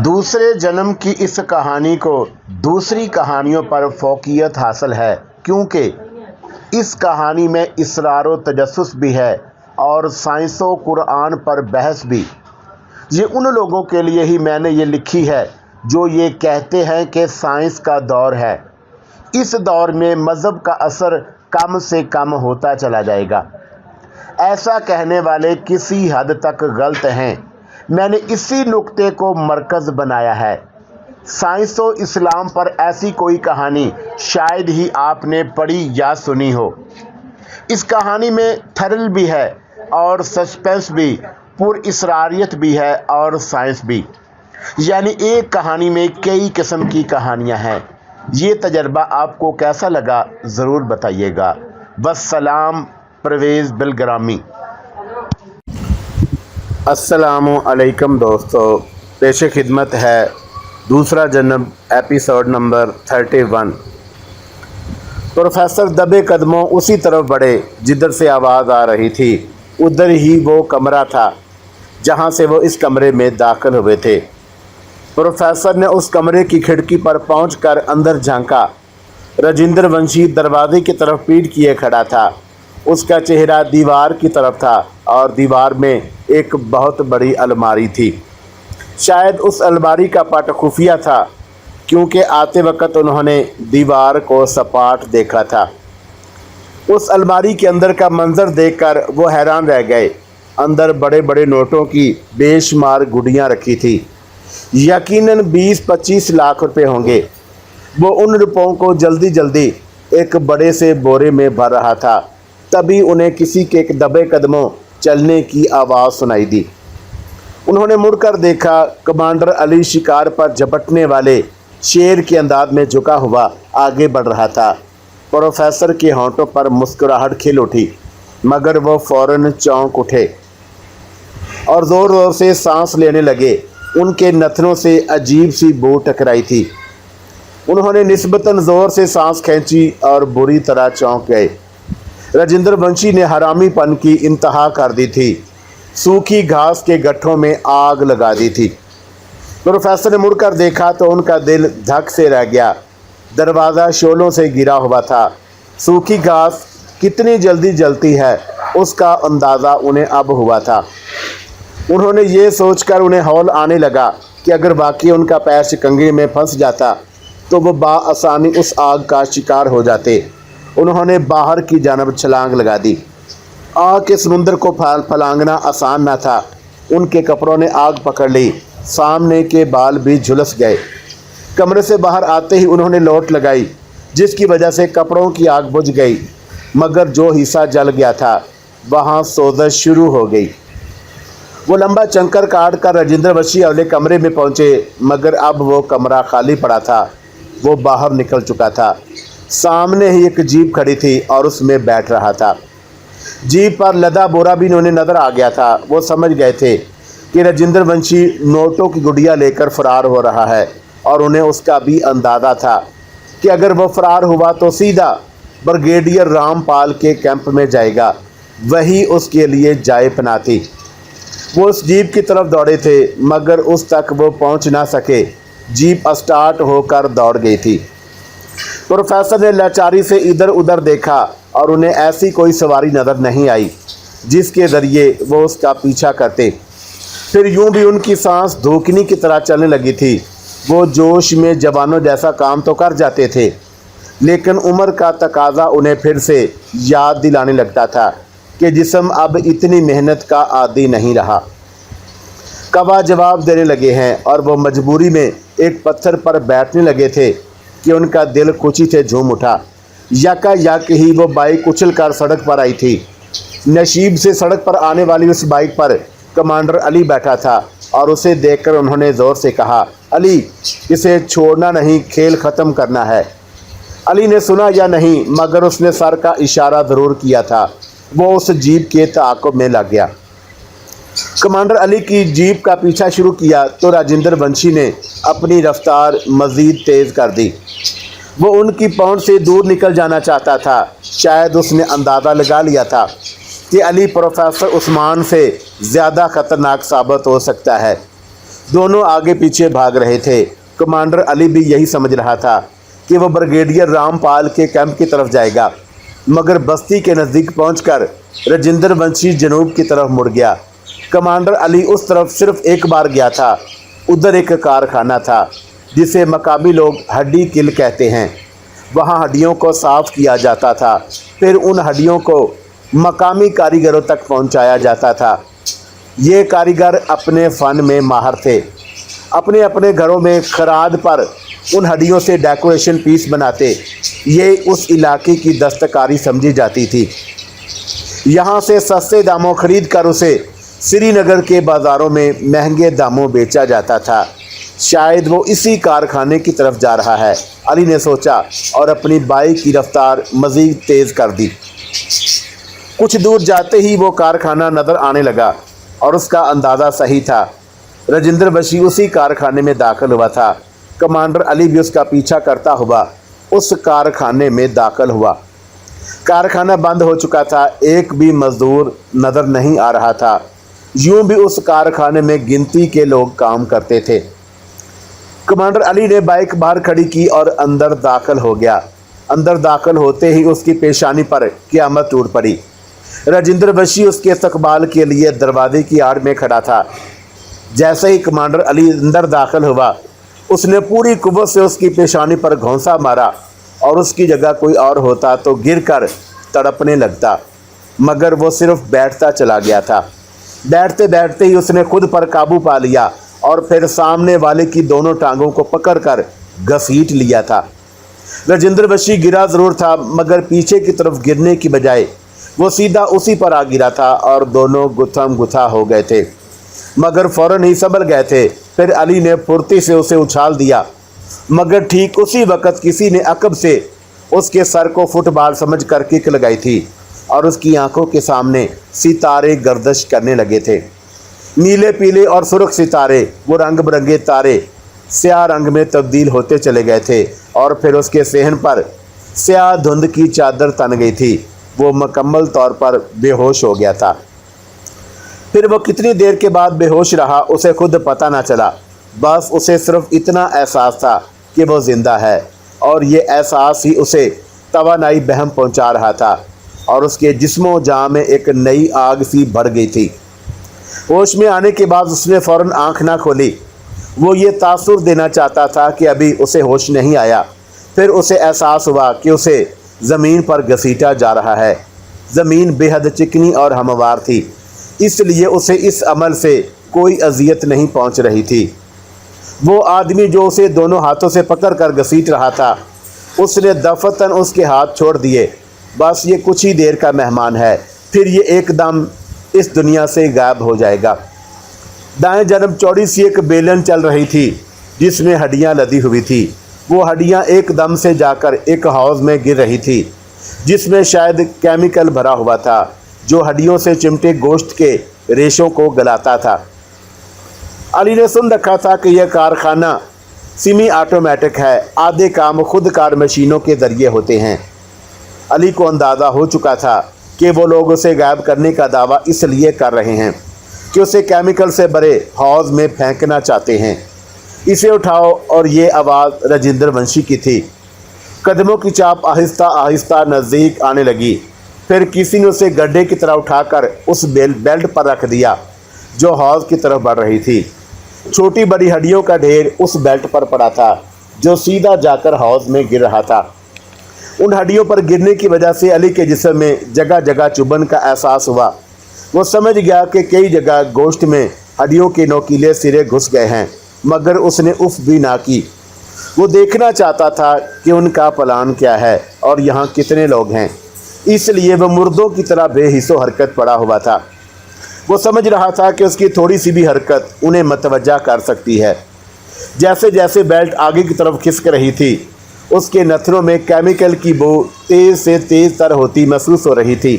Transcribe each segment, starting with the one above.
دوسرے جنم کی اس کہانی کو دوسری کہانیوں پر فوقیت حاصل ہے، کیونکہ اس کہانی میں اصرار و تجسس بھی ہے اور سائنس و قرآن پر بحث بھی۔ یہ ان لوگوں کے لیے ہی میں نے یہ لکھی ہے جو یہ کہتے ہیں کہ سائنس کا دور ہے۔ اس دور میں مذہب کا اثر کم سے کم ہوتا چلا جائے گا۔ ایسا کہنے والے کسی حد تک غلط ہیں۔ میں نے اسی نقطے کو مرکز بنایا ہے۔ سائنس و اسلام پر ایسی کوئی کہانی شاید ہی آپ نے پڑھی یا سنی ہو۔ اس کہانی میں تھرل بھی ہے اور سسپینس بھی، پر اسراریت بھی ہے اور سائنس بھی، یعنی ایک کہانی میں کئی قسم کی کہانیاں ہیں۔ یہ تجربہ آپ کو کیسا لگا ضرور بتائیے گا۔ والسلام، پرویز بالگرامی۔ السلام علیکم دوستو، پیش خدمت ہے دوسرا جنم ایپیسوڈ نمبر 31۔ پروفیسر دبے قدموں اسی طرف بڑھے جدھر سے آواز آ رہی تھی۔ ادھر ہی وہ کمرہ تھا جہاں سے وہ اس کمرے میں داخل ہوئے تھے۔ پروفیسر نے اس کمرے کی کھڑکی پر پہنچ کر اندر جھانکا۔ راجندر ونشی دروازے کی طرف پیٹھ کیے کھڑا تھا۔ اس کا چہرہ دیوار کی طرف تھا اور دیوار میں ایک بہت بڑی الماری تھی۔ شاید اس الماری کا پٹ خفیہ تھا، کیونکہ آتے وقت انہوں نے دیوار کو سپاٹ دیکھا تھا۔ اس الماری کے اندر کا منظر دیکھ کر وہ حیران رہ گئے۔ اندر بڑے بڑے نوٹوں کی بے شمار گڈیاں رکھی تھی، یقیناً 20-25 لاکھ روپے ہوں گے۔ وہ ان روپوں کو جلدی جلدی ایک بڑے سے بورے میں بھر رہا تھا، تبھی انہیں کسی کے دبے قدموں چلنے کی آواز سنائی دی۔ انہوں نے مڑ کر دیکھا، کمانڈر علی شکار پر جھپٹنے والے شیر کے انداز میں جھکا ہوا آگے بڑھ رہا تھا۔ پروفیسر کے ہونٹوں پر مسکراہٹ کھل اٹھی، مگر وہ فوراً چونک اٹھے اور زور زور سے سانس لینے لگے۔ ان کے نتنوں سے عجیب سی بو ٹکرائی تھی۔ انہوں نے نسبتاً زور سے سانس کھینچی اور بری طرح چونک گئے۔ راجندر ونشی نے حرامی پن کی انتہا کر دی تھی، سوکھی گھاس کے گٹھوں میں آگ لگا دی تھی۔ پروفیسر نے مڑ کر دیکھا تو ان کا دل دھک سے رہ گیا۔ دروازہ شعلوں سے گرا ہوا تھا۔ سوکھی گھاس کتنی جلدی جلتی ہے، اس کا اندازہ انہیں اب ہوا تھا۔ انہوں نے یہ سوچ کر انہیں ہول آنے لگا کہ اگر واقعی ان کا پیر شکنجے میں پھنس جاتا تو وہ بآسانی اس آگ کا شکار ہو جاتے۔ انہوں نے باہر کی جانب چھلانگ لگا دی۔ آگ کے سمندر کو پھلانگنا آسان نہ تھا۔ ان کے کپڑوں نے آگ پکڑ لی، سامنے کے بال بھی جھلس گئے۔ کمرے سے باہر آتے ہی انہوں نے لوٹ لگائی، جس کی وجہ سے کپڑوں کی آگ بجھ گئی، مگر جو حصہ جل گیا تھا وہاں سوزش شروع ہو گئی۔ وہ لمبا چنکر کاٹ کر راجندر ونشی والے کمرے میں پہنچے، مگر اب وہ کمرہ خالی پڑا تھا۔ وہ باہر نکل چکا تھا۔ سامنے ہی ایک جیپ کھڑی تھی اور اس میں بیٹھ رہا تھا۔ جیپ پر لدا بورا بھی انہیں نظر آ گیا تھا۔ وہ سمجھ گئے تھے کہ راجندر ونشی نوٹوں کی گڈیاں لے کر فرار ہو رہا ہے، اور انہیں اس کا بھی اندازہ تھا کہ اگر وہ فرار ہوا تو سیدھا بریگیڈیئر رام پال کے کیمپ میں جائے گا، وہی اس کے لیے جائے پناہ تھی۔ وہ اس جیپ کی طرف دوڑے تھے، مگر اس تک وہ پہنچ نہ سکے۔ جیپ اسٹارٹ ہو کر دوڑ گئی تھی۔ پروفیسر نے لاچاری سے ادھر ادھر دیکھا اور انہیں ایسی کوئی سواری نظر نہیں آئی جس کے ذریعے وہ اس کا پیچھا کرتے۔ پھر یوں بھی ان کی سانس دھوکنی کی طرح چلنے لگی تھی۔ وہ جوش میں جوانوں جیسا کام تو کر جاتے تھے، لیکن عمر کا تقاضا انہیں پھر سے یاد دلانے لگتا تھا کہ جسم اب اتنی محنت کا عادی نہیں رہا۔ کوا جواب دینے لگے ہیں اور وہ مجبوری میں ایک پتھر پر بیٹھنے لگے تھے کہ ان کا دل کچی سے جھوم اٹھا۔ یکا یک ہی وہ بائک اچھل کر سڑک پر آئی تھی۔ نشیب سے سڑک پر آنے والی اس بائک پر کمانڈر علی بیٹھا تھا، اور اسے دیکھ کر انہوں نے زور سے کہا، علی، اسے چھوڑنا نہیں، کھیل ختم کرنا ہے۔ علی نے سنا یا نہیں، مگر اس نے سر کا اشارہ ضرور کیا تھا۔ وہ اس جیپ کے تعاقب میں لگ گیا۔ کمانڈر علی کی جیپ کا پیچھا شروع کیا تو راجندر ونشی نے اپنی رفتار مزید تیز کر دی۔ وہ ان کی پہنچ سے دور نکل جانا چاہتا تھا۔ شاید اس نے اندازہ لگا لیا تھا کہ علی پروفیسر عثمان سے زیادہ خطرناک ثابت ہو سکتا ہے۔ दोनों आगे पीछे भाग रहे थे। कमांडर अली भी यही समझ रहा था कि वो ब्रिगेडियर रामपाल के कैंप की तरफ जाएगा, मगर बस्ती के नज़दीक पहुंचकर राजेंद्र वंशी जनूब की तरफ मुड़ गया। कमांडर अली उस तरफ सिर्फ एक बार गया था। उधर एक कारखाना था जिसे मकामी लोग हड्डी किल कहते हैं। वहाँ हड्डियों को साफ़ किया जाता था, फिर उन हड्डियों को मकामी कारीगरों तक पहुँचाया जाता था। ये कारीगर अपने फ़न में माहिर थे। अपने अपने घरों में खराद पर उन हड्डियों से डेकोरेशन पीस बनाते। ये उस इलाके की दस्तकारी समझी जाती थी। यहाँ से सस्ते दामों खरीद कर उसे श्रीनगर के बाज़ारों में महंगे दामों बेचा जाता था। शायद वो इसी कारखाने की तरफ जा रहा है, अली ने सोचा और अपनी बाइक की रफ्तार मज़ीद तेज़ कर दी। कुछ दूर जाते ही वो कारखाना नज़र आने लगा और उसका अंदाज़ा सही था। राजेंद्र वंशी उसी कारखाने में दाखिल हुआ था। कमांडर अली भी उसका पीछा करता हुआ उस कारखाने में दाखिल हुआ। कारखाना बंद हो चुका था, एक भी मज़दूर नज़र नहीं आ रहा था। यूं भी उस कारखाने में गिनती के लोग काम करते थे। कमांडर अली ने बाइक बाहर खड़ी की और अंदर दाखिल हो गया। अंदर दाखिल होते ही उसकी पेशानी पर क़यामत टूट पड़ी। राजेंद्र वंशी उसके इस्तकबाल के लिए दरवाजे की आड़ में खड़ा था। जैसे ही कमांडर अली अंदर दाखिल हुआ, उसने पूरी कुव्वत से उसकी पेशानी पर घौंसा मारा और उसकी जगह कोई और होता तो गिरकर तड़पने लगता, मगर वो सिर्फ बैठता चला गया था। बैठते बैठते ही उसने खुद पर काबू पा लिया और फिर सामने वाले की दोनों टांगों को पकड़कर घसीट लिया था। राजेंद्र वंशी गिरा ज़रूर था, मगर पीछे की तरफ गिरने की बजाय वो सीधा उसी पर आ गिरा था और दोनों गुत्थम गुत्था हो गए थे, मगर फ़ौरन ही संभल गए थे। फिर अली ने फुर्ती से उसे उछाल दिया, मगर ठीक उसी वक़्त किसी ने अकब से उसके सर को फुटबॉल समझकर किक लगाई थी और उसकी आंखों के सामने सितारे गर्दिश करने लगे थे। नीले, पीले और सुर्ख सितारे, वो रंग बिरंगे तारे स्याह रंग में तब्दील होते चले गए थे और फिर उसके सेहन पर स्याह धुंध की चादर तन गई थी। वो मुकम्मल तौर पर बेहोश हो गया था। फिर वो कितनी देर के बाद बेहोश रहा, उसे खुद पता ना चला। बस उसे सिर्फ इतना एहसास था कि वो ज़िंदा है, और ये एहसास ही उसे तवानाई बहम पहुंचा रहा था और उसके जिस्मो जाँ में एक नई आग सी भर गई थी। होश में आने के बाद उसने फ़ौरन आंख ना खोली। वो ये तासुर देना चाहता था कि अभी उसे होश नहीं आया। फिर उसे एहसास हुआ कि उसे ज़मीन पर घसीटा जा रहा है। ज़मीन बेहद चिकनी और हमवार थी, इसलिए उसे इस अमल से कोई अजियत नहीं पहुंच रही थी। वो आदमी जो उसे दोनों हाथों से पकड़ कर घसीट रहा था, उसने दफतन उसके हाथ छोड़ दिए। बस ये कुछ ही देर का मेहमान है, फिर ये एकदम इस दुनिया से गायब हो जाएगा। दाएं जानब चौड़ी सी एक बेलन चल रही थी जिसमें हड्डियां लदी हुई थी। वो हड्डियां एकदम से जाकर एक हौज में गिर रही थी जिसमें शायद केमिकल भरा हुआ था जो हड्डियों से चिमटे गोश्त के रेशों को गलाता था। अली ने सुन रखा था कि यह कारखाना सेमी ऑटोमेटिक है, आधे काम खुद कार मशीनों के ज़रिए होते हैं। अली को अंदाज़ा हो चुका था कि वो लोग उसे गायब करने का दावा इसलिए कर रहे हैं कि उसे केमिकल से भरे हौज में फेंकना चाहते हैं। इसे उठाओ। और ये आवाज़ राजेंद्र वंशी की थी। कदमों की चाप आहिस्ता आहिस्ता नज़दीक आने लगी। फिर किसी ने उसे गड्ढे की तरह उठाकर उस बेल्ट पर रख दिया जो हौज की तरफ बढ़ रही थी। छोटी बड़ी हड्डियों का ढेर उस बेल्ट पर पड़ा था जो सीधा जाकर हौज में गिर रहा था। उन हड्डियों पर गिरने की वजह से अली के जिस्म में जगह जगह चुभन का एहसास हुआ। वो समझ गया कि कई जगह गोश्त में हड्डियों के नोकीले सिरे घुस गए हैं, मगर उसने उफ भी ना की। वो देखना चाहता था कि उनका प्लान क्या है और यहाँ कितने लोग हैं, इसलिए वह मुर्दों की तरह बेहिस्सो हरकत पड़ा हुआ था। वो समझ रहा था कि उसकी थोड़ी सी भी हरकत उन्हें मतवज्जा कर सकती है। जैसे जैसे बेल्ट आगे की तरफ खिसक रही थी, उसके नथनों में केमिकल की बू तेज़ से तेज़ तर होती महसूस हो रही थी।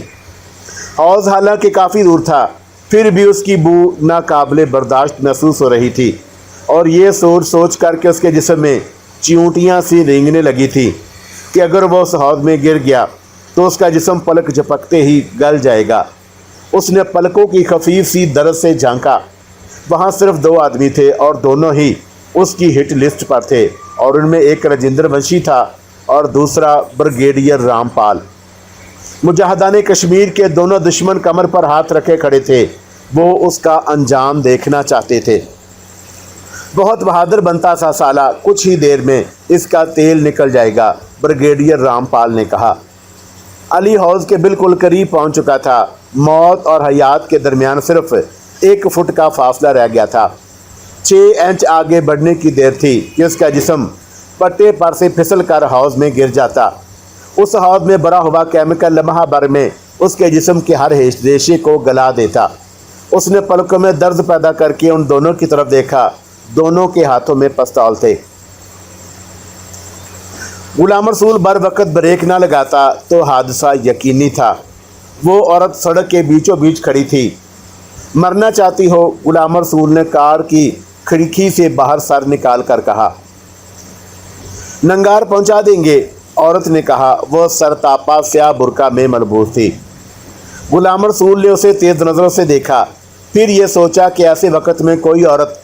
हौज हालांकि काफ़ी दूर था, फिर भी उसकी बू नाकाबिले बर्दाश्त महसूस हो रही थी और ये सोच सोच कर के उसके जिस्म में चियूटियाँ सी रेंगने लगी थी कि अगर वो उस हौज में गिर गया तो उसका जिस्म पलक झपकते ही गल जाएगा। उसने पलकों की खफीफ सी दर्द से झांका, वहाँ सिर्फ 2 आदमी थे और दोनों ही उसकी हिट लिस्ट पर थे, और उनमें एक राजेंद्र वंशी था और दूसरा ब्रिगेडियर रामपाल। मुजाहिदाने कश्मीर के दोनों दुश्मन कमर पर हाथ रखे खड़े थे। वो उसका अंजाम देखना चाहते थे। बहुत बहादुर बनता सा साला, कुछ ही देर में इसका तेल निकल जाएगा, ब्रिगेडियर रामपाल ने कहा। अली हौज के बिल्कुल करीब पहुंच चुका था। मौत और हयात के दरमियान सिर्फ 1 फुट का फासला रह गया था। 6 इंच आगे बढ़ने की देर थी कि उसका जिस्म पट्टे पर से फिसल कर हौज में गिर जाता। उस हौज में भरा हुआ केमिकल लम्हा भर में उसके जिस्म के हर रेशे को गला देता। उसने पलकों में दर्द पैदा करके उन दोनों की तरफ देखा। दोनों के हाथों में पिस्तौल थे। गुलाम रसूल बर वक्त ब्रेक ना लगाता तो हादसा यकीनी था। वो औरत सड़क के बीचों बीच खड़ी थी। मरना चाहती हो? गुलाम रसूल ने कार की खिड़की से बाहर सर निकाल कर कहा। नंगार पहुंचा देंगे, औरत ने कहा। वह सरतापा स्याह बुरका में मलबूस थी। गुलाम रसूल ने उसे तेज नज़रों से देखा। फिर ये सोचा कि ऐसे वक्त में कोई औरत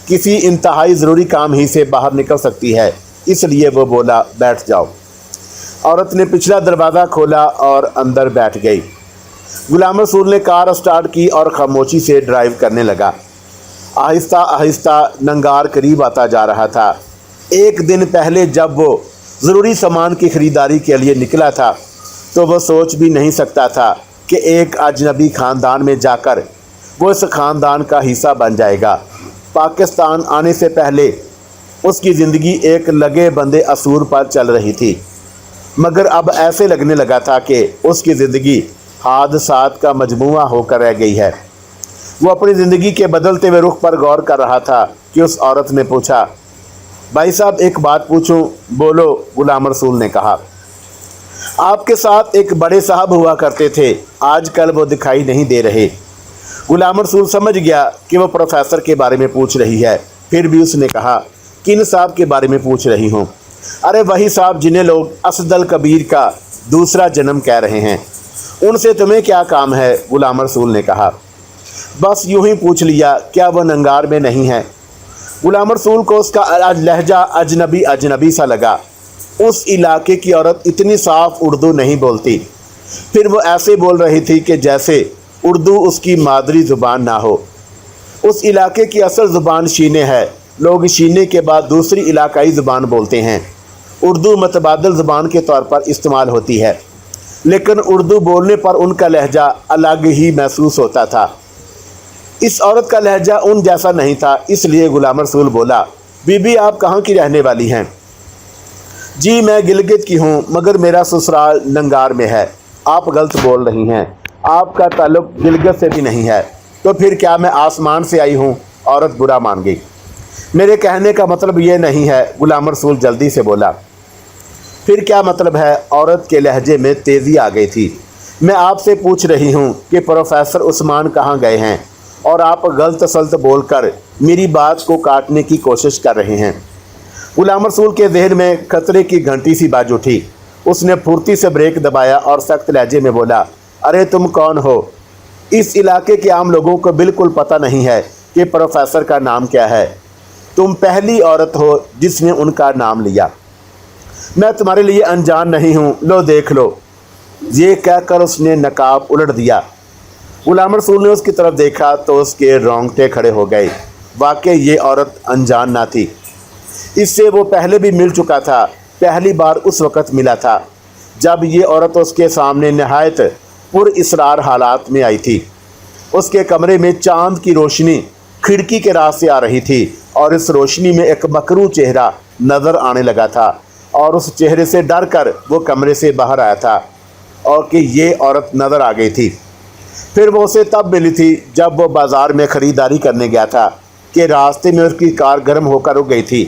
किसी इंतहाई ज़रूरी काम ही से बाहर निकल सकती है, इसलिए वो बोला, बैठ जाओ। औरत ने पिछला दरवाज़ा खोला और अंदर बैठ गई। गुलाम रसूल ने कार स्टार्ट की और खामोशी से ड्राइव करने लगा। आहिस्ता आहिस्ता नंगार करीब आता जा रहा था। एक दिन पहले जब वो ज़रूरी सामान की ख़रीदारी के लिए निकला था तो वह सोच भी नहीं सकता था कि एक अजनबी ख़ानदान में जाकर वो इस ख़ानदान का हिस्सा बन जाएगा। पाकिस्तान आने से पहले उसकी ज़िंदगी एक लगे बंदे असूर पर चल रही थी, मगर अब ऐसे लगने लगा था कि उसकी ज़िंदगी हादसात का मजमुआ होकर रह गई है। वो अपनी ज़िंदगी के बदलते हुए रुख पर गौर कर रहा था कि उस औरत ने पूछा, भाई साहब एक बात पूछूं? बोलो, गुलाम रसूल ने कहा। आपके साथ एक बड़े साहब हुआ करते थे, आजकल वो दिखाई नहीं दे रहे। गुलाम रसूल समझ गया कि वो प्रोफेसर के बारे में पूछ रही है। फिर भी उसने कहा, किन साहब के बारे में पूछ रही हूँ? अरे वही साहब जिन्हें लोग असदल कबीर का दूसरा जन्म कह रहे हैं। उनसे तुम्हें क्या काम है? गुलाम रसूल ने कहा। बस यूं ही पूछ लिया, क्या वो नंगार में नहीं है? गुलाम रसूल को उसका लहजा अजनबी अजनबी सा लगा। उस इलाके की औरत इतनी साफ उर्दू नहीं बोलती। फिर वो ऐसे बोल रही थी कि जैसे उर्दू उसकी मादरी ज़ुबान ना हो। उस इलाके की असल ज़ुबान शीने है। लोग शीने के बाद दूसरी इलाकाई ज़ुबान बोलते हैं। उर्दू मतबादल ज़ुबान के तौर पर इस्तेमाल होती है, लेकिन उर्दू बोलने पर उनका लहजा अलग ही महसूस होता था। इस औरत का लहजा उन जैसा नहीं था, इसलिए गुलाम रसूल बोला, बीबी आप कहाँ की रहने वाली हैं? जी मैं गिलगित की हूँ, मगर मेरा ससुराल नंगार में है। आप गलत बोल रही हैं, आपका ताल्लुक गिलगित से भी नहीं है। तो फिर क्या मैं आसमान से आई हूँ? औरत बुरा मान गई। मेरे कहने का मतलब ये नहीं है, गुलाम रसूल जल्दी से बोला। फिर क्या मतलब है? औरत के लहजे में तेज़ी आ गई थी। मैं आपसे पूछ रही हूँ कि प्रोफेसर उस्मान कहाँ गए हैं, और आप गलत सल्त बोलकर मेरी बात को काटने की कोशिश कर रहे हैं। गुलाम रसूल के जहन में खतरे की घंटी सी बाज उठी। उसने फुर्ती से ब्रेक दबाया और सख्त लहजे में बोला, अरे तुम कौन हो? इस इलाके के आम लोगों को बिल्कुल पता नहीं है कि प्रोफेसर का नाम क्या है। तुम पहली औरत हो जिसने उनका नाम लिया। मैं तुम्हारे लिए अनजान नहीं हूँ, लो देख लो। ये कहकर उसने नकाब उलट दिया। गुलाम रसूल ने उसकी तरफ देखा तो उसके रोंगटे खड़े हो गए। वाकई ये औरत अनजान ना थी। इससे वो पहले भी मिल चुका था। पहली बार उस वक़्त मिला था जब ये औरत उसके सामने नहायत पुरइसरार हालात में आई थी। उसके कमरे में चांद की रोशनी खिड़की के रास्ते से आ रही थी और इस रोशनी में एक मकरू चेहरा नज़र आने लगा था, और उस चेहरे से डर कर वो कमरे से बाहर आया था और कि ये औरत नज़र आ गई थी। फिर वो उसे तब मिली थी जब वो बाज़ार में ख़रीदारी करने गया था कि रास्ते में उसकी कार गर्म होकर रुक गई थी।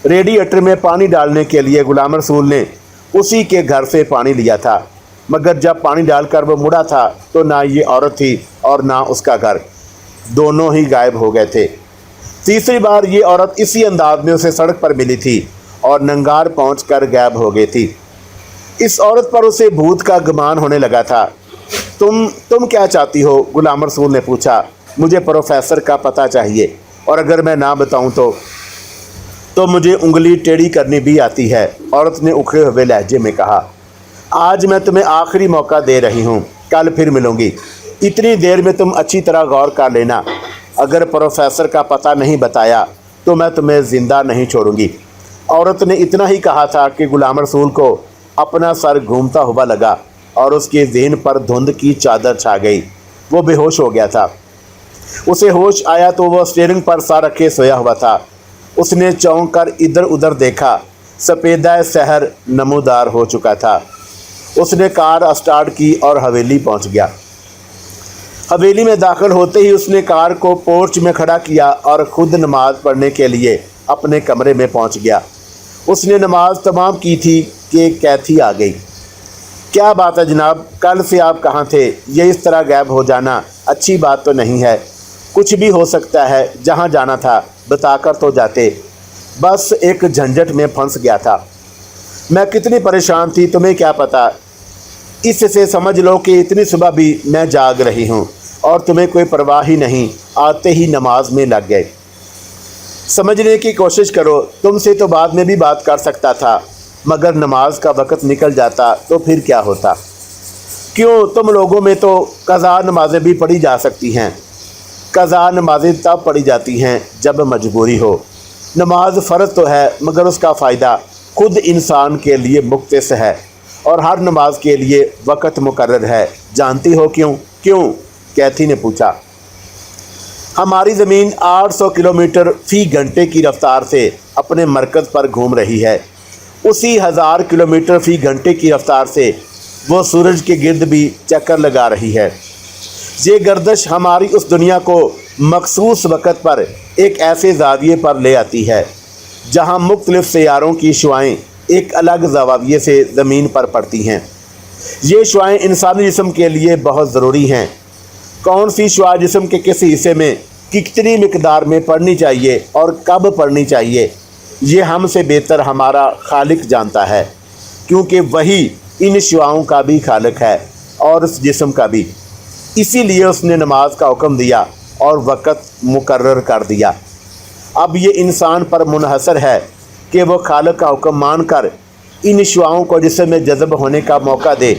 रेडिएटर में पानी डालने के लिए गुलाम रसूल ने उसी के घर से पानी लिया था, मगर जब पानी डालकर वो मुड़ा था तो ना ये औरत थी और ना उसका घर, दोनों ही गायब हो गए थे। तीसरी बार ये औरत इसी अंदाज में उसे सड़क पर मिली थी और नंगार पहुंचकर गायब हो गई थी। इस औरत पर उसे भूत का गुमान होने लगा था। तुम क्या चाहती हो? गुलाम रसूल ने पूछा। मुझे प्रोफेसर का पता चाहिए, और अगर मैं ना बताऊं तो मुझे उंगली टेढ़ी करनी भी आती है। औरत ने उखड़े हुए लहजे में कहा, आज मैं तुम्हें आखिरी मौका दे रही हूँ, कल फिर मिलूंगी। इतनी देर में तुम अच्छी तरह गौर कर लेना, अगर प्रोफेसर का पता नहीं बताया तो मैं तुम्हें ज़िंदा नहीं छोड़ूंगी। औरत ने इतना ही कहा था कि गुलाम रसूल को अपना सर घूमता हुआ लगा और उसके ज़हन पर धुंध की चादर छा गई। वो बेहोश हो गया था। उसे होश आया तो वह स्टीयरिंग पर सर रखे सोया हुआ था। उसने चौंक कर इधर उधर देखा। सफ़ेदा शहर नमूदार हो चुका था। उसने कार स्टार्ट की और हवेली पहुंच गया। हवेली में दाखिल होते ही उसने कार को पोर्च में खड़ा किया और ख़ुद नमाज पढ़ने के लिए अपने कमरे में पहुंच गया। उसने नमाज तमाम की थी कि कैथी आ गई। क्या बात है जनाब, कल से आप कहाँ थे? ये इस तरह गायब हो जाना अच्छी बात तो नहीं है। कुछ भी हो सकता है, जहाँ जाना था बताकर तो जाते। बस एक झंझट में फंस गया था। मैं कितनी परेशान थी तुम्हें क्या पता। इससे समझ लो कि इतनी सुबह भी मैं जाग रही हूँ और तुम्हें कोई परवाह ही नहीं। आते ही नमाज में लग गए। समझने की कोशिश करो, तुमसे तो बाद में भी बात कर सकता था, मगर नमाज का वक़्त निकल जाता तो फिर क्या होता। क्यों, तुम लोगों में तो क़ज़ा नमाज़ें भी पढ़ी जा सकती हैं। क़ज़ा नमाज़ें तब पढ़ी जाती हैं जब मजबूरी हो। नमाज फ़र्ज़ तो है, मगर उसका फ़ायदा खुद इंसान के लिए मुख्तस है और हर नमाज के लिए वक़्त मुकर्रर है। जानती हो क्यों? क्यों? कैथी ने पूछा। हमारी ज़मीन 800 किलोमीटर फ़ी घंटे की रफ़्तार से अपने मरकज़ पर घूम रही है। उसी 1000 किलोमीटर फ़ी घंटे की रफ़्तार से वो सूरज के गिर्द भी चक्कर लगा रही है। ये गर्दश हमारी उस दुनिया को मखसूस वक़्त पर एक ऐसे ज़ाविये पर ले आती है जहाँ मुख्तलिफ़ सैयारों की शुआएँ एक अलग ज़ाविये से ज़मीन पर पड़ती हैं। ये शुआएँ इंसानी जिस्म के लिए बहुत ज़रूरी हैं। कौन सी शुआ जिस्म के किस हिस्से में कितनी मिकदार में पढ़नी चाहिए और कब पढ़नी चाहिए, ये हमसे बेहतर हमारा खालिक जानता है, क्योंकि वही इन शुआओं का भी खालिक है और उस जिस्म का भी। इसीलिए उसने नमाज का हुक्म दिया और वक़्त मुकर्रर कर दिया। अब ये इंसान पर मुनहसर है कि वो खालिक का हुक्म मान कर इन शुआओं को जिस्म में जज़ब होने का मौका दे,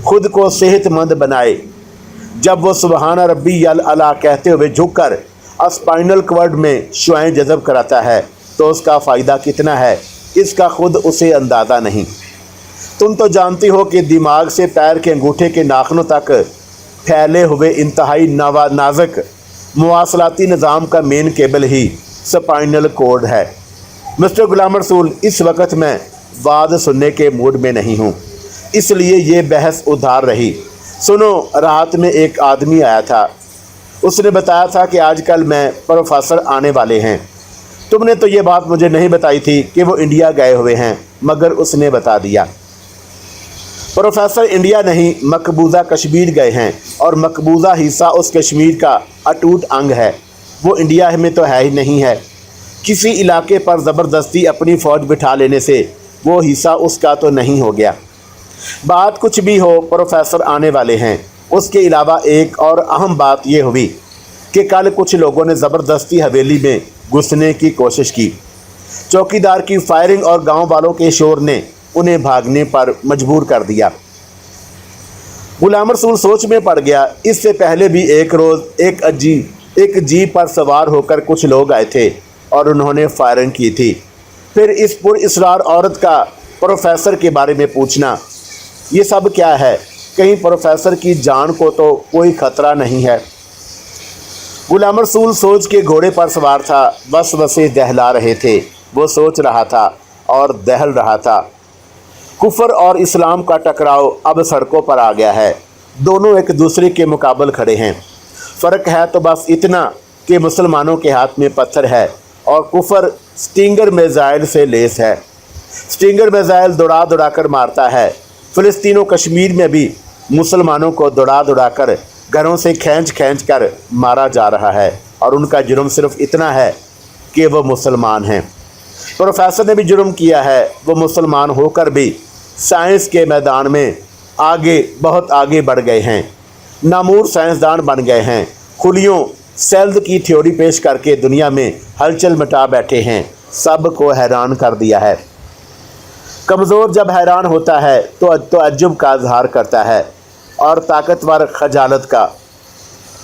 खुद को सेहतमंद बनाए। जब वो सुबहान रब्बी अल आला कहते हुए झुककर स्पाइनल कॉर्ड में शुआएं जज़ब कराता है तो उसका फ़ायदा कितना है, इसका खुद उसे अंदाज़ा नहीं। तुम तो जानती हो कि दिमाग से पैर के अंगूठे के नाखनों तक फैले हुए इंतहाई नाजुक मवासलाती निज़ाम का मेन केबल ही स्पाइनल कॉर्ड है। मिस्टर गुलाम रसूल, इस वक्त मैं बात सुनने के मूड में नहीं हूँ, इसलिए ये बहस उधार रही। सुनो, रात में एक आदमी आया था। उसने बताया था कि आजकल मैं प्रोफेसर आने वाले हैं। तुमने तो ये बात मुझे नहीं बताई थी कि वो इंडिया गए हुए हैं, मगर उसने बता दिया। प्रोफेसर इंडिया नहीं, मकबूजा कश्मीर गए हैं और मकबूजा हिस्सा उस कश्मीर का अटूट अंग है। वो इंडिया में तो है ही नहीं है। किसी इलाके पर ज़बरदस्ती अपनी फ़ौज बिठा लेने से वो हिस्सा उसका तो नहीं हो गया। बात कुछ भी हो, प्रोफेसर आने वाले हैं। उसके अलावा एक और अहम बात यह हुई कि कल कुछ लोगों ने ज़बरदस्ती हवेली में घुसने की कोशिश की। चौकीदार की फायरिंग और गांव वालों के शोर ने उन्हें भागने पर मजबूर कर दिया। गुलाम रसूल सोच में पड़ गया। इससे पहले भी एक रोज़ एक जीप पर सवार होकर कुछ लोग आए थे और उन्होंने फायरिंग की थी। फिर इस पुरइसरार औरत का प्रोफेसर के बारे में पूछना, ये सब क्या है? कहीं प्रोफेसर की जान को तो कोई ख़तरा नहीं है? गुलाम रसूल सोच के घोड़े पर सवार था। वसवसे दहला रहे थे। वो सोच रहा था और दहल रहा था। कुफर और इस्लाम का टकराव अब सड़कों पर आ गया है। दोनों एक दूसरे के मुकाबल खड़े हैं। फ़र्क है तो बस इतना कि मुसलमानों के हाथ में पत्थर है और कुफर स्टिंगर मिसाइल से लेस है। स्टिंगर मिसाइल दौड़ा दौड़ा कर मारता है। फ़िलिस्तीनों कश्मीर में भी मुसलमानों को दौड़ा दौड़ा कर घरों से खींच खींच कर मारा जा रहा है और उनका जुर्म सिर्फ इतना है कि वो मुसलमान हैं। प्रोफेसर ने भी जुर्म किया है। वो मुसलमान होकर भी साइंस के मैदान में बहुत आगे बढ़ गए हैं। नामूर साइंसदान बन गए हैं। खुलियों सेल्द की थ्योरी पेश करके दुनिया में हलचल मचा बैठे हैं, सब को हैरान कर दिया है। कमज़ोर जब हैरान होता है तो तअज्जुब का इजहार करता है और ताकतवर खजालत का।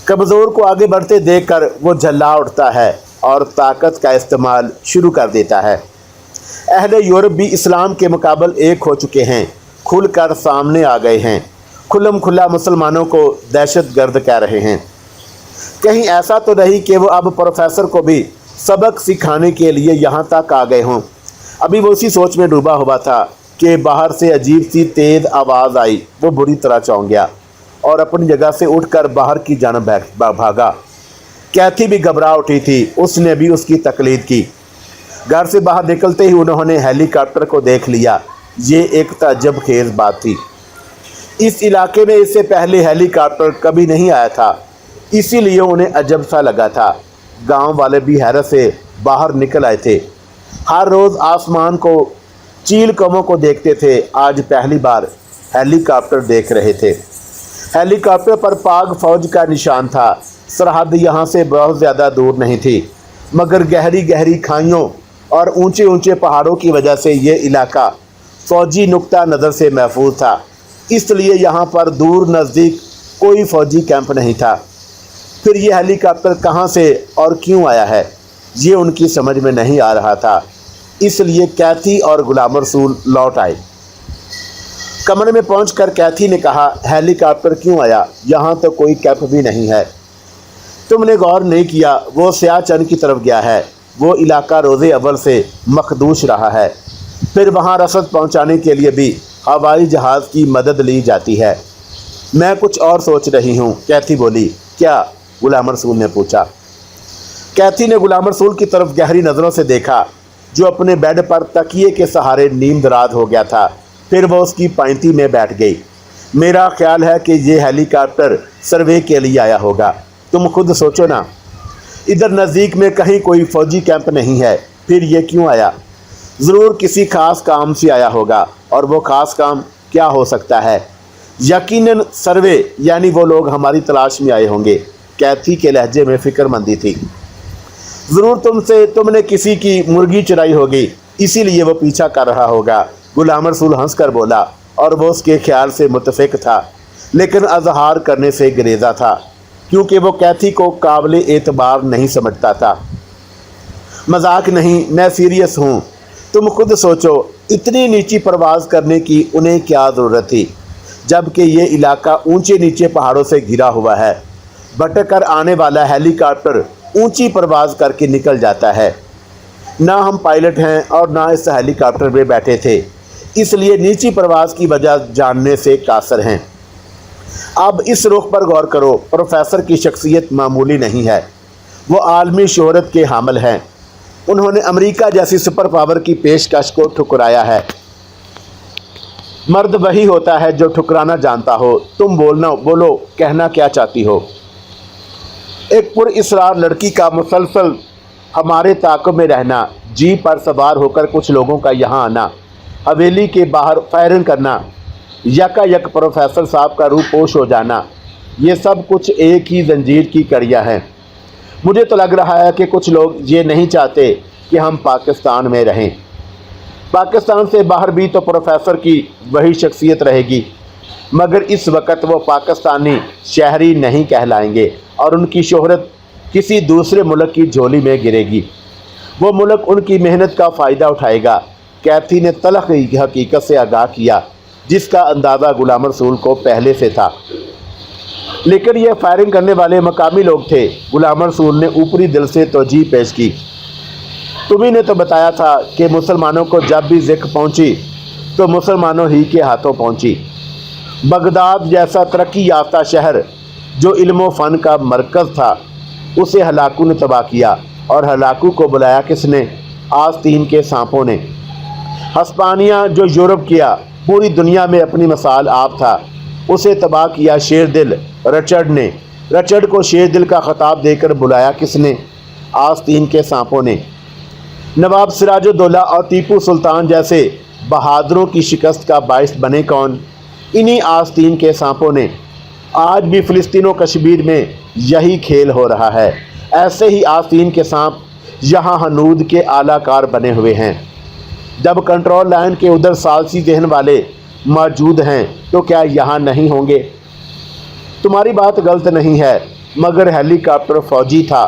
कमज़ोर को आगे बढ़ते देखकर वो झल्ला उठता है और ताकत का इस्तेमाल शुरू कर देता है। अहले यूरोप भी इस्लाम के मुकाबले एक हो चुके हैं, खुलकर सामने आ गए हैं, खुल्लम खुल्ला मुसलमानों को दहशतगर्द कह रहे हैं। कहीं ऐसा तो नहीं कि वो अब प्रोफेसर को भी सबक सिखाने के लिए यहाँ तक आ गए हों। अभी वो उसी सोच में डूबा हुआ था कि बाहर से अजीब सी तेज़ आवाज़ आई। वो बुरी तरह चौंक गया और अपनी जगह से उठकर बाहर की जानब भागा। कैथी भी घबरा उठी थी, उसने भी उसकी तकलीद की। घर से बाहर निकलते ही उन्होंने हेलीकॉप्टर को देख लिया। ये एक ताज्जुब खेज बात थी। इस इलाके में इससे पहले हेलीकॉप्टर कभी नहीं आया था, इसीलिए उन्हें अजब सा लगा था। गांव वाले भी हैरत से बाहर निकल आए थे। हर रोज़ आसमान को चील कौमों को देखते थे, आज पहली बार हेलीकॉप्टर देख रहे थे। हेलीकॉप्टर पर पाक फौज का निशान था। सरहद यहाँ से बहुत ज़्यादा दूर नहीं थी, मगर गहरी गहरी खाइयों और ऊंचे ऊंचे पहाड़ों की वजह से ये इलाका फ़ौजी नुक्ता नज़र से महफूज था, इसलिए यहाँ पर दूर नज़दीक कोई फ़ौजी कैंप नहीं था। फिर ये हेलीकॉप्टर कहाँ से और क्यों आया है, ये उनकी समझ में नहीं आ रहा था। इसलिए कैथी और गुलाम रसूल लौट आए। कमरे में पहुंचकर कैथी ने कहा, हेलीकॉप्टर क्यों आया? यहाँ तो कोई कैंप भी नहीं है। तुमने गौर नहीं किया, वो स्याह चंद की तरफ गया है। वो इलाका रोज़े अव्वल से मखदूश रहा है। फिर वहाँ रसद पहुँचाने के लिए भी हवाई जहाज़ की मदद ली जाती है। मैं कुछ और सोच रही हूँ, कैथी बोली। क्या? गुलाम रसूल ने पूछा। कैथी ने गुलाम रसूल की तरफ गहरी नज़रों से देखा, जो अपने बेड पर तकिए के सहारे नींद दराज हो गया था। फिर वो उसकी पैंती में बैठ गई। मेरा ख्याल है कि ये हेलीकॉप्टर सर्वे के लिए आया होगा। तुम खुद सोचो ना, इधर नज़दीक में कहीं कोई फ़ौजी कैंप नहीं है, फिर ये क्यों आया? ज़रूर किसी ख़ास काम से आया होगा। और वो ख़ास काम क्या हो सकता है? यकीनन सर्वे, यानी वो लोग हमारी तलाश में आए होंगे। कैथी के लहजे में फ़िक्रमंदी थी। ज़रूर तुमने किसी की मुर्गी चुराई होगी, इसीलिए वो पीछा कर रहा होगा। गुलाम रसूल हंस कर बोला, और वो उसके ख्याल से मुतफिक था, लेकिन अजहार करने से गुरेज़ा था, क्योंकि वो कैथी को काबिल एतबार नहीं समझता था। मजाक नहीं, मैं सीरियस हूँ। तुम खुद सोचो, इतनी नीची परवाज़ करने की उन्हें क्या ज़रूरत थी, जबकि ये इलाका ऊंचे नीचे पहाड़ों से घिरा हुआ है। भटक कर आने वाला हेलीकॉप्टर ऊंची परवाज़ करके निकल जाता है। ना हम पायलट हैं और ना इस हेलीकॉप्टर में बैठे थे, इसलिए नीची परवाज़ की वजह जानने से कासर हैं। अब इस रुख पर गौर करो। प्रोफेसर की शख्सियत मामूली नहीं है। वो आलमी शोहरत के हामिल हैं। उन्होंने अमेरिका जैसी सुपर पावर की पेशकश को ठुकराया है। मर्द वही होता है जो ठुकराना जानता हो। तुम बोलो, कहना क्या चाहती हो? एक पुरइसरार लड़की का मुसलसल हमारे ताक़ुब में रहना, जीप पर सवार होकर कुछ लोगों का यहाँ आना, हवेली के बाहर फायरिंग करना, यकायक प्रोफेसर साहब का रूप पोश हो जाना, ये सब कुछ एक ही जंजीर की कड़ियाँ हैं। मुझे तो लग रहा है कि कुछ लोग ये नहीं चाहते कि हम पाकिस्तान में रहें। पाकिस्तान से बाहर भी तो प्रोफेसर की वही शख्सियत रहेगी, मगर इस वक्त वो पाकिस्तानी शहरी नहीं कहलाएंगे और उनकी शोहरत किसी दूसरे मुल्क की झोली में गिरेगी। वो मुल्क उनकी मेहनत का फ़ायदा उठाएगा। कैथी ने तलख हकीकत से आगाह किया, जिसका अंदाज़ा गुलाम रसूल को पहले से था, लेकिन ये फायरिंग करने वाले मकामी लोग थे। गुलाम रसूल ने ऊपरी दिल से तौजीह पेश की। तुम्ही ने तो बताया था कि मुसलमानों को जब भी ज़िक्र पहुंची तो मुसलमानों ही के हाथों पहुंची। बगदाद जैसा तरक्की याफ्ता शहर जो इल्म फ़न का मरकज़ था, उसे हलाकू ने तबाह किया। और हलाकू को बुलाया किसने? आस्तीन के सांपों ने। हस्पानिया जो यूरोप किया, पूरी दुनिया में अपनी मिसाल आप था, उसे तबाह किया शेरदिल रचर्ड ने। रचर्ड को शेरदिल का खिताब देकर बुलाया किसने? आस्तीन के सांपों ने। नवाब सिराजुद्दौला और टीपू सुल्तान जैसे बहादुरों की शिकस्त का बाइस बने कौन? इन्हीं आस्तीन के सांपों ने। आज भी फ़िलिस्तीन और कश्मीर में यही खेल हो रहा है। ऐसे ही आस्तीन के सांप यहाँ हनूद के आलाकार बने हुए हैं। जब कंट्रोल लाइन के उधर सालसी जहन वाले मौजूद हैं तो क्या यहाँ नहीं होंगे? तुम्हारी बात गलत नहीं है, मगर हेलीकॉप्टर फौजी था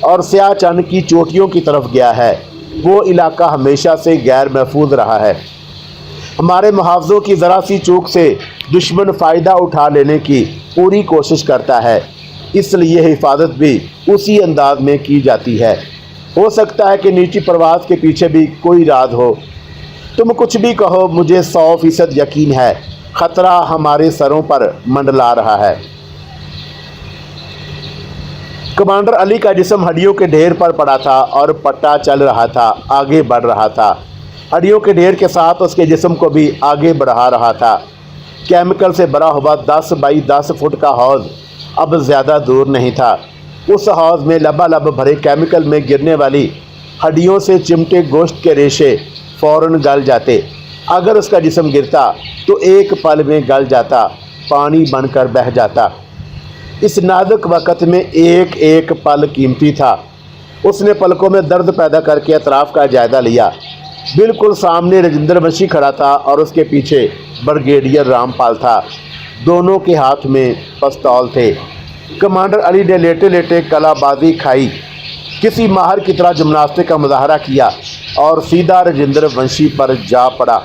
और सियाचन की चोटियों की तरफ गया है। वो इलाका हमेशा से गैर महफूज रहा है। हमारे मुहावजों की ज़रा सी चूक से दुश्मन फ़ायदा उठा लेने की पूरी कोशिश करता है, इसलिए हिफाजत भी उसी अंदाज में की जाती है। हो सकता है कि नीची परवाज़ के पीछे भी कोई राज हो। तुम कुछ भी कहो, मुझे 100% यकीन है ख़तरा हमारे सरों पर मंडला रहा है। कमांडर अली का जिस्म हड्डियों के ढेर पर पड़ा था और पट्टा चल रहा था, आगे बढ़ रहा था। हड्डियों के ढेर के साथ उसके जिस्म को भी आगे बढ़ा रहा था। केमिकल से भरा हुआ 10 बाई 10 फुट का हौज अब ज़्यादा दूर नहीं था। उस हौज में लबालब भरे केमिकल में गिरने वाली हड्डियों से चिमटे गोश्त के रेशे फ़ौरन गल जाते। अगर उसका जिस्म गिरता तो एक पल में गल जाता, पानी बनकर बह जाता। इस नाजुक वक़्त में एक एक पल कीमती था। उसने पलकों में दर्द पैदा करके अतराफ़ का जायज़ा लिया। बिल्कुल सामने राजेंद्र वंशी खड़ा था और उसके पीछे ब्रिगेडियर रामपाल था। दोनों के हाथ में पिस्तौल थे। कमांडर अली ने लेटे लेटे कलाबाजी खाई, किसी माहर की तरह जिम्नास्टिक का मुजाहरा किया और सीधा राजेंद्र वंशी पर जा पड़ा।